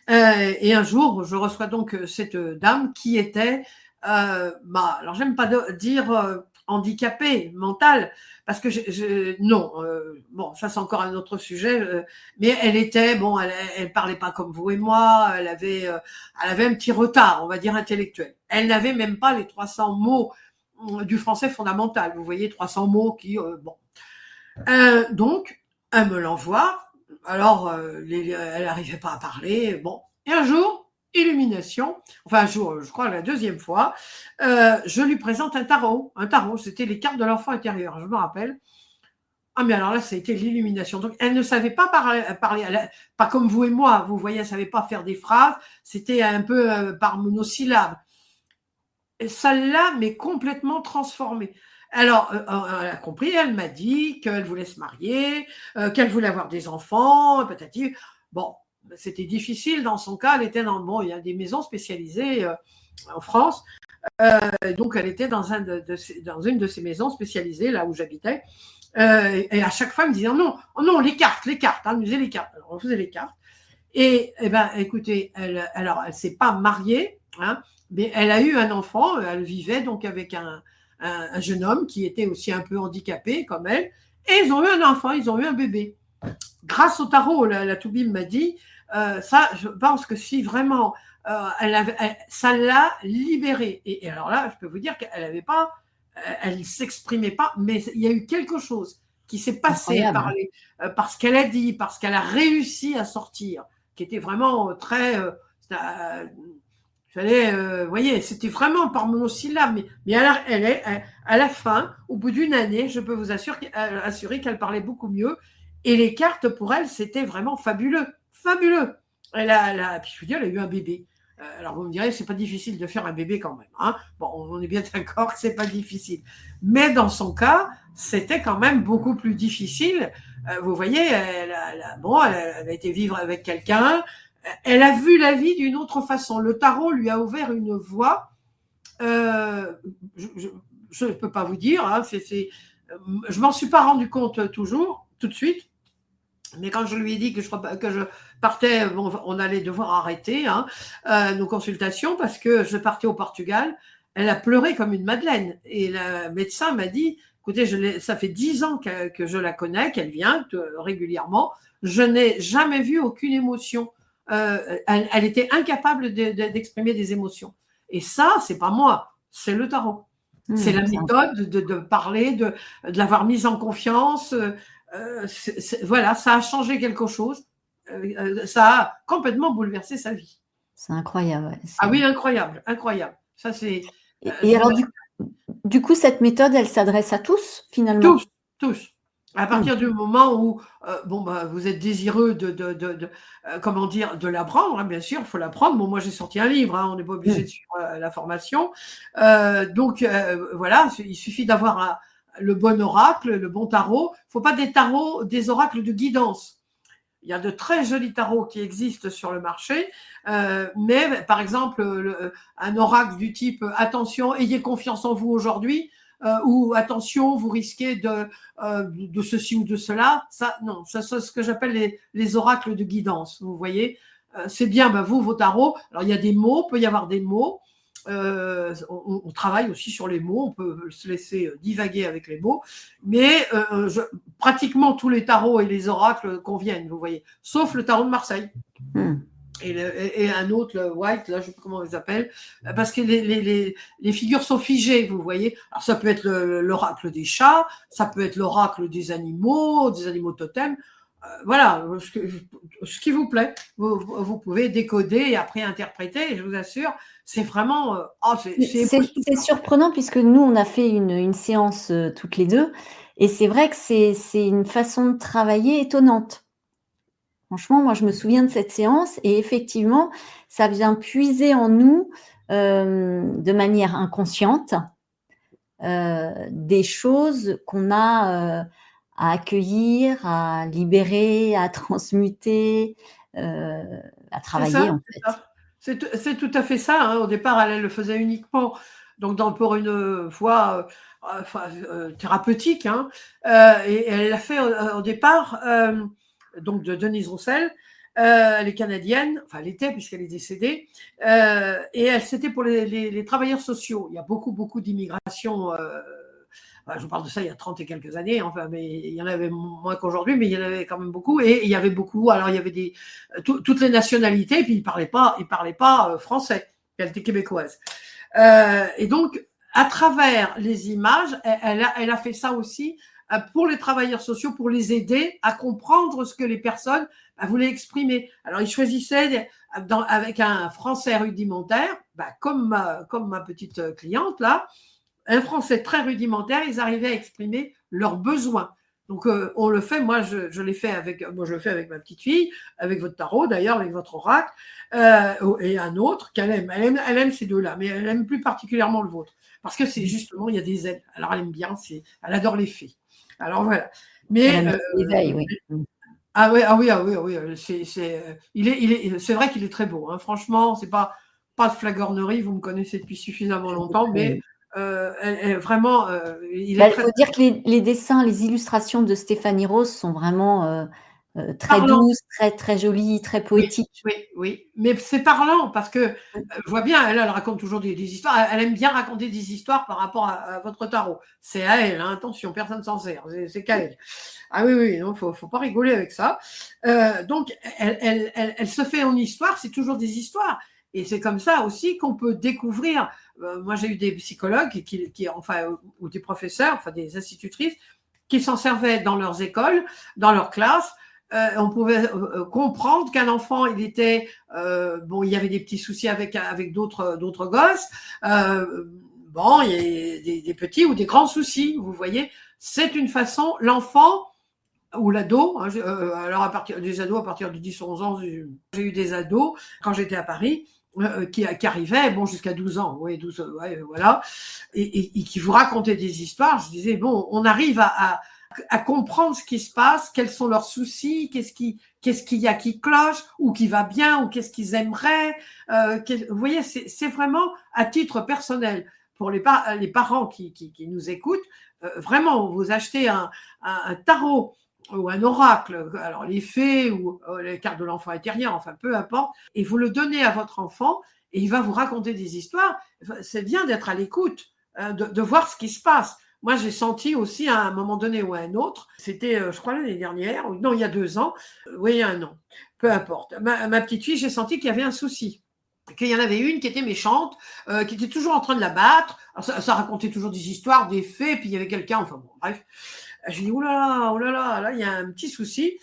Et un jour, je reçois donc cette dame qui était, alors j'aime pas dire handicapée mentale, parce que non, ça c'est encore un autre sujet, mais elle était, elle parlait pas comme vous et moi, elle avait un petit retard, on va dire intellectuel. Elle n'avait même pas les 300 mots du français fondamental. Vous voyez, 300 mots qui, donc, elle me l'envoie. Alors, elle n'arrivait pas à parler. Et un jour, illumination, un jour, je crois la deuxième fois, je lui présente un tarot. C'était les cartes de l'enfant intérieur, je me rappelle. Mais alors là, ça a été l'illumination. Donc, elle ne savait pas parler, pas comme vous et moi, vous voyez, elle ne savait pas faire des phrases, c'était un peu par monosyllabes. ça l'a mais complètement transformée. Alors, elle a compris, elle m'a dit qu'elle voulait se marier, qu'elle voulait avoir des enfants, patati. Bon, c'était difficile dans son cas. Elle était il y a des maisons spécialisées en France. Donc, elle était dans une de ces maisons spécialisées, là où j'habitais. Et à chaque fois, elle me disait non, oh non, les cartes, hein, on faisait les cartes. Alors, on faisait les cartes. Et ben, écoutez, elle s'est pas mariée, hein, mais elle a eu un enfant. Elle vivait donc avec un jeune homme qui était aussi un peu handicapé comme elle. Et ils ont eu un enfant, ils ont eu un bébé. Grâce au tarot, la Toubib m'a dit, ça, je pense que si vraiment ça l'a libérée. Et alors là, je peux vous dire qu'elle avait pas, elle s'exprimait pas, mais il y a eu quelque chose qui s'est passé par ce qu'elle a dit, parce qu'elle a réussi à sortir, qui était vraiment très, vous voyez, c'était vraiment par monosyllabe, mais à la fin, au bout d'une année, je peux vous assurer qu'elle parlait beaucoup mieux. Et les cartes, pour elle, c'était vraiment fabuleux. Fabuleux. Puis je veux dire, elle a eu un bébé. Alors vous me direz, c'est pas difficile de faire un bébé quand même. Hein. Bon, on est bien d'accord que c'est pas difficile. Mais dans son cas, c'était quand même beaucoup plus difficile. Vous voyez, elle a été vivre avec quelqu'un. Elle a vu la vie d'une autre façon. Le tarot lui a ouvert une voie. Je ne peux pas vous dire. Hein, je m'en suis pas rendu compte toujours, tout de suite. Mais quand je lui ai dit que je partais, on allait devoir arrêter nos consultations parce que je partais au Portugal. Elle a pleuré comme une madeleine. Et le médecin m'a dit, écoutez, ça fait 10 ans que je la connais, qu'elle vient régulièrement. Je n'ai jamais vu aucune émotion. Elle était incapable d'exprimer des émotions. Et ça, c'est pas moi, c'est le tarot. C'est la méthode de parler, de l'avoir mise en confiance. Voilà, ça a changé quelque chose. Ça a complètement bouleversé sa vie. C'est incroyable. Ouais. Ah oui, incroyable, incroyable. Ça, c'est. Et alors, du coup, cette méthode, elle s'adresse à tous, finalement? Tous. À partir du moment où vous êtes désireux de l'apprendre, hein, bien sûr, il faut l'apprendre. Bon, moi, j'ai sorti un livre, hein, on n'est pas obligé de suivre la formation. Donc, voilà, il suffit d'avoir le bon oracle, le bon tarot. Il ne faut pas des oracles de guidance. Il y a de très jolis tarots qui existent sur le marché, mais par exemple, un oracle du type « Attention, ayez confiance en vous aujourd'hui », ou attention, vous risquez de ceci ou de cela. Ça, non, ça c'est ce que j'appelle les oracles de guidance. Vous voyez, c'est bien, vos tarots. Alors il y a des mots, peut y avoir des mots. On travaille aussi sur les mots, on peut se laisser divaguer avec les mots, mais pratiquement tous les tarots et les oracles conviennent, vous voyez, sauf le tarot de Marseille. Et un autre, le White, là, je ne sais pas comment on les appelle, parce que les figures sont figées, vous voyez. Alors, ça peut être l'oracle des chats, ça peut être l'oracle des animaux totems. Voilà, ce qui vous plaît. Vous pouvez décoder et après interpréter, et je vous assure, c'est vraiment. C'est surprenant puisque nous, on a fait une séance toutes les deux, et c'est vrai que c'est une façon de travailler étonnante. Franchement, moi, je me souviens de cette séance et effectivement, ça vient puiser en nous de manière inconsciente des choses qu'on a à accueillir, à libérer, à transmuter, à travailler en fait. C'est tout à fait ça. Hein. Au départ, elle le faisait uniquement pour une voie thérapeutique. Hein. Et elle l'a fait au départ donc de Denise Roussel. Elle est canadienne, enfin elle était puisqu'elle est décédée, et c'était pour les travailleurs sociaux. Il y a beaucoup d'immigration. Je vous parle de ça il y a 30 et quelques années, enfin, mais il y en avait moins qu'aujourd'hui, mais il y en avait quand même beaucoup. Et il y avait beaucoup, alors il y avait toutes les nationalités, et puis ils parlaient pas français, elle était québécoise. Et donc, à travers les images, elle a fait ça aussi pour les travailleurs sociaux, pour les aider à comprendre ce que les personnes voulaient exprimer. Alors, ils choisissaient avec un français rudimentaire, comme ma petite cliente là, un français très rudimentaire, ils arrivaient à exprimer leurs besoins. Donc, on le fait. Moi, je l'ai fait moi, je le fais avec ma petite fille, avec votre tarot d'ailleurs, avec votre oracle, et un autre qu'elle aime. Elle aime ces deux-là, mais elle aime plus particulièrement le vôtre parce que c'est justement, il y a des ailes. Alors, elle aime bien, elle adore les fées. Alors voilà. Elle Mais aime l'éveil, oui. ah oui, ah oui, ah oui, ah oui. C'est vrai qu'il est très beau. Hein. Franchement, c'est pas de flagornerie. Vous me connaissez depuis suffisamment longtemps, mais vraiment, il est Il très faut dire que les dessins, les illustrations de Stéphanie Rose sont vraiment très parlant. douces, très, très jolies, très Oui, poétiques. oui, oui. Mais c'est parlant parce que je vois bien, elle raconte toujours des histoires. Elle aime bien raconter des histoires par rapport à votre tarot. C'est à elle, hein, attention, personne s'en sert. C'est qu'à elle. Ah oui, oui, non, faut pas rigoler avec ça. Donc, elle se fait en histoire, c'est toujours des histoires. Et c'est comme ça aussi qu'on peut découvrir. Moi, j'ai eu des psychologues ou des professeurs, enfin des institutrices, qui s'en servaient dans leurs écoles, dans leurs classes. On pouvait comprendre qu'un enfant, il était il y avait des petits soucis avec d'autres gosses. Il y a des petits ou des grands soucis. Vous voyez, c'est une façon. L'enfant ou l'ado, hein, alors à partir des ados, à partir de 10 ou 11 ans, j'ai eu des ados quand j'étais à Paris qui arrivaient jusqu'à 12 ans, oui, 12, voilà, et qui vous racontaient des histoires. Je disais, bon, on arrive à comprendre ce qui se passe, quels sont leurs soucis, qu'est-ce qu'il y a qui cloche, ou qui va bien, ou qu'est-ce qu'ils aimeraient. Vous voyez, c'est vraiment à titre personnel. Pour les parents qui nous écoutent, vraiment, vous achetez un tarot ou un oracle, alors les fées ou les cartes de l'enfant intérieur, enfin peu importe, et vous le donnez à votre enfant et il va vous raconter des histoires. C'est bien d'être à l'écoute, de voir ce qui se passe. Moi, j'ai senti aussi à un moment donné ou à un autre, c'était, je crois, l'année dernière, ou non, il y a 2 ans, oui, il y a 1 an, peu importe. Ma petite fille, j'ai senti qu'il y avait un souci. Qu'il y en avait une qui était méchante, qui était toujours en train de la battre. Alors ça racontait toujours des histoires, des faits, puis il y avait quelqu'un, enfin bon, bref. Je dis, oh là là, là, il y a un petit souci.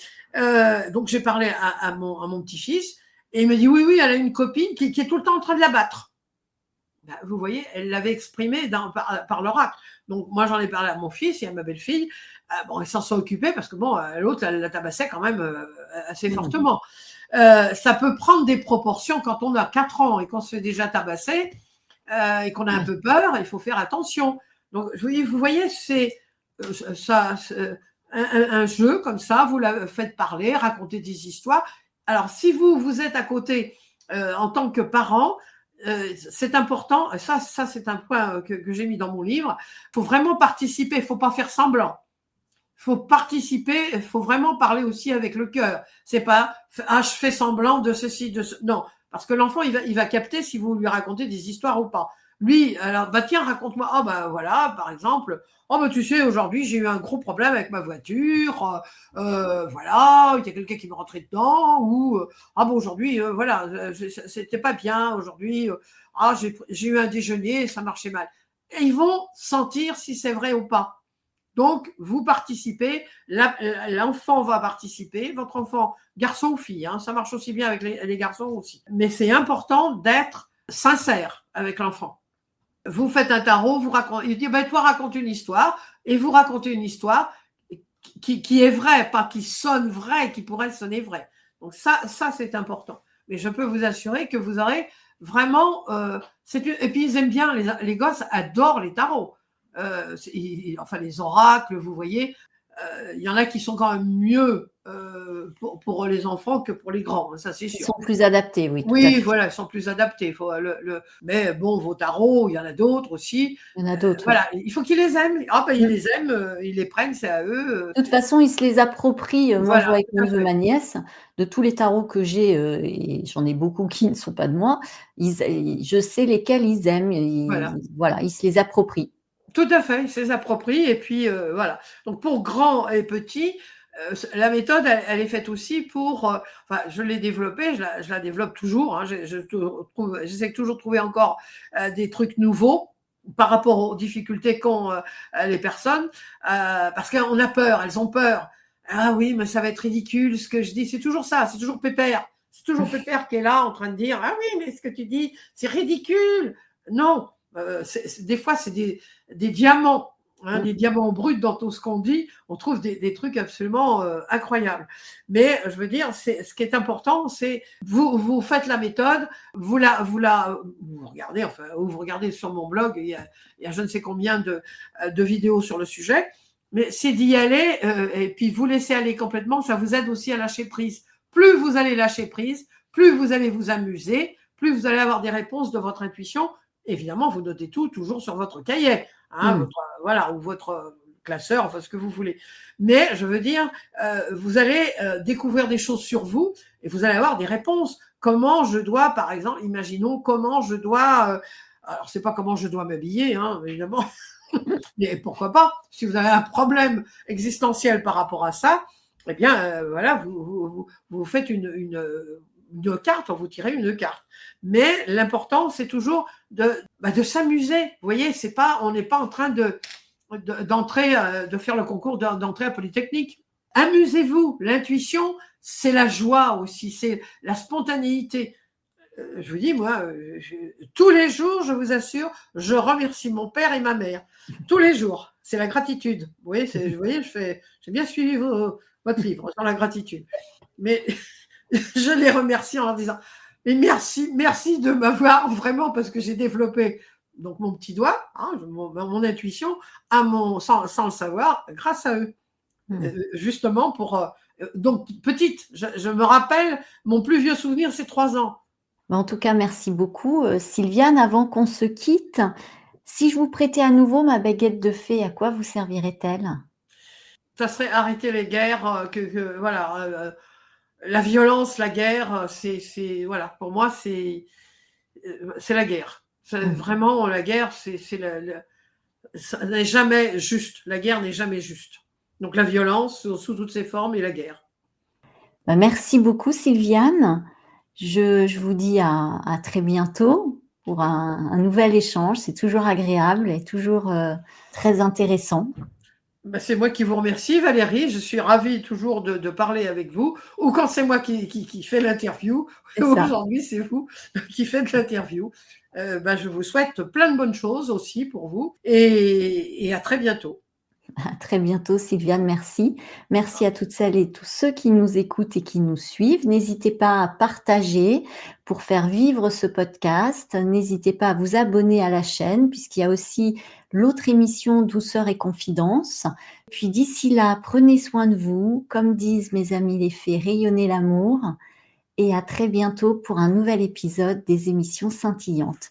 Donc, j'ai parlé à mon petit-fils et il me dit, oui, elle a une copine qui est tout le temps en train de la battre. Ben, vous voyez, elle l'avait exprimé par l'oracle. Donc, moi, j'en ai parlé à mon fils et à ma belle-fille. Ils s'en sont occupés parce que, l'autre, elle la tabassait quand même assez fortement. Ça peut prendre des proportions quand on a 4 ans et qu'on se fait déjà tabasser et qu'on a un peu peur, il faut faire attention. Donc, vous voyez, c'est un jeu comme ça, vous la faites parler, raconter des histoires. Alors, si vous êtes à côté en tant que parent, c'est important, ça c'est un point que j'ai mis dans mon livre, il faut vraiment participer, il ne faut pas faire semblant. Il faut participer, il faut vraiment parler aussi avec le cœur. C'est pas je fais semblant de ceci, de ce. Non, parce que l'enfant il va capter si vous lui racontez des histoires ou pas. Lui, alors tiens, raconte-moi. Voilà, par exemple. Tu sais, aujourd'hui j'ai eu un gros problème avec ma voiture. Voilà, il y a quelqu'un qui me rentrait dedans. Ou aujourd'hui, voilà, c'était pas bien. Aujourd'hui, j'ai eu un déjeuner, ça marchait mal. Et ils vont sentir si c'est vrai ou pas. Donc, vous participez, l'enfant va participer, votre enfant, garçon ou fille, hein, ça marche aussi bien avec les garçons aussi. Mais c'est important d'être sincère avec l'enfant. Vous faites un tarot, il dit, toi raconte une histoire, et vous racontez une histoire qui est vraie, pas qui sonne vrai, qui pourrait sonner vrai. Donc ça c'est important. Mais je peux vous assurer que vous aurez vraiment... et puis ils aiment bien, les gosses adorent les tarots. Les oracles, vous voyez, il y en a qui sont quand même mieux pour les enfants que pour les grands, ça c'est sûr. Ils sont plus adaptés, oui. Oui, voilà, ils sont plus adaptés. Mais vos tarots, il y en a d'autres aussi. Il y en a d'autres. Voilà, il faut qu'ils les aiment. Ils les aiment, ils les prennent, c'est à eux. De toute façon, ils se les approprient. Moi, Voilà, je vois avec mon neveu, ma nièce, de tous les tarots que j'ai, et j'en ai beaucoup qui ne sont pas de moi, je sais lesquels ils aiment. Voilà, ils se les approprient. Tout à fait, ils se les approprient. Et puis, voilà. Donc, pour grands et petits, la méthode, elle est faite aussi pour... je l'ai développée, je la développe toujours. Hein, j'essaie toujours de trouver encore des trucs nouveaux par rapport aux difficultés qu'ont les personnes. Parce qu'on a peur, elles ont peur. Ah oui, mais ça va être ridicule ce que je dis. C'est toujours ça, c'est toujours Pépère. C'est toujours Pépère qui est là en train de dire « Ah oui, mais ce que tu dis, c'est ridicule !» Non, des fois, c'est des diamants hein, des diamants bruts dans tout ce qu'on dit. On trouve des trucs absolument incroyables. Mais je veux dire, ce qui est important, c'est vous faites la méthode, vous regardez, enfin, vous regardez sur mon blog, il y a je ne sais combien de vidéos sur le sujet. Mais c'est d'y aller et puis vous laisser aller complètement. Ça vous aide aussi à lâcher prise. Plus vous allez lâcher prise, plus vous allez vous amuser, plus vous allez avoir des réponses de votre intuition. Évidemment, vous notez tout toujours sur votre cahier, hein, voilà, ou votre classeur, enfin ce que vous voulez. Mais je veux dire, vous allez découvrir des choses sur vous et vous allez avoir des réponses. Comment je dois, par exemple, imaginons comment je dois, alors c'est pas comment je dois m'habiller, hein, évidemment, mais pourquoi pas, si vous avez un problème existentiel par rapport à ça, eh bien, voilà, vous faites une carte, vous tirez une carte. Mais l'important, c'est toujours de s'amuser. Vous voyez, on n'est pas en train d'entrer, de faire le concours d'entrée à Polytechnique. Amusez-vous. L'intuition, c'est la joie aussi, c'est la spontanéité. Je vous dis, moi, tous les jours, je vous assure, je remercie mon père et ma mère. Tous les jours. C'est la gratitude. Vous voyez, j'ai bien suivi votre livre sur la gratitude. Mais je les remercie en leur disant, mais merci de m'avoir vraiment, parce que j'ai développé donc mon petit doigt, hein, mon intuition, sans le savoir, grâce à eux. Justement donc petite, je me rappelle, mon plus vieux souvenir, c'est 3 ans. En tout cas, merci beaucoup. Sylviane, avant qu'on se quitte, si je vous prêtais à nouveau ma baguette de fée, à quoi vous servirait-elle? Ça serait arrêter les guerres, voilà, la violence, la guerre, voilà, pour moi, c'est la guerre. Vraiment, la guerre, ça n'est jamais juste. La guerre n'est jamais juste. Donc la violence sous toutes ses formes et la guerre. Merci beaucoup, Sylviane. Je vous dis à très bientôt pour un nouvel échange. C'est toujours agréable et toujours très intéressant. C'est moi qui vous remercie, Valérie. Je suis ravie toujours de parler avec vous. Ou quand c'est moi qui fais l'interview. Aujourd'hui, c'est vous qui faites l'interview. Je vous souhaite plein de bonnes choses aussi pour vous. Et à très bientôt. À très bientôt, Sylviane, merci. Merci à toutes celles et tous ceux qui nous écoutent et qui nous suivent. N'hésitez pas à partager pour faire vivre ce podcast. N'hésitez pas à vous abonner à la chaîne, puisqu'il y a aussi l'autre émission Douceur et Confidence. Puis d'ici là, prenez soin de vous. Comme disent mes amis les fées, rayonnez l'amour. Et à très bientôt pour un nouvel épisode des émissions scintillantes.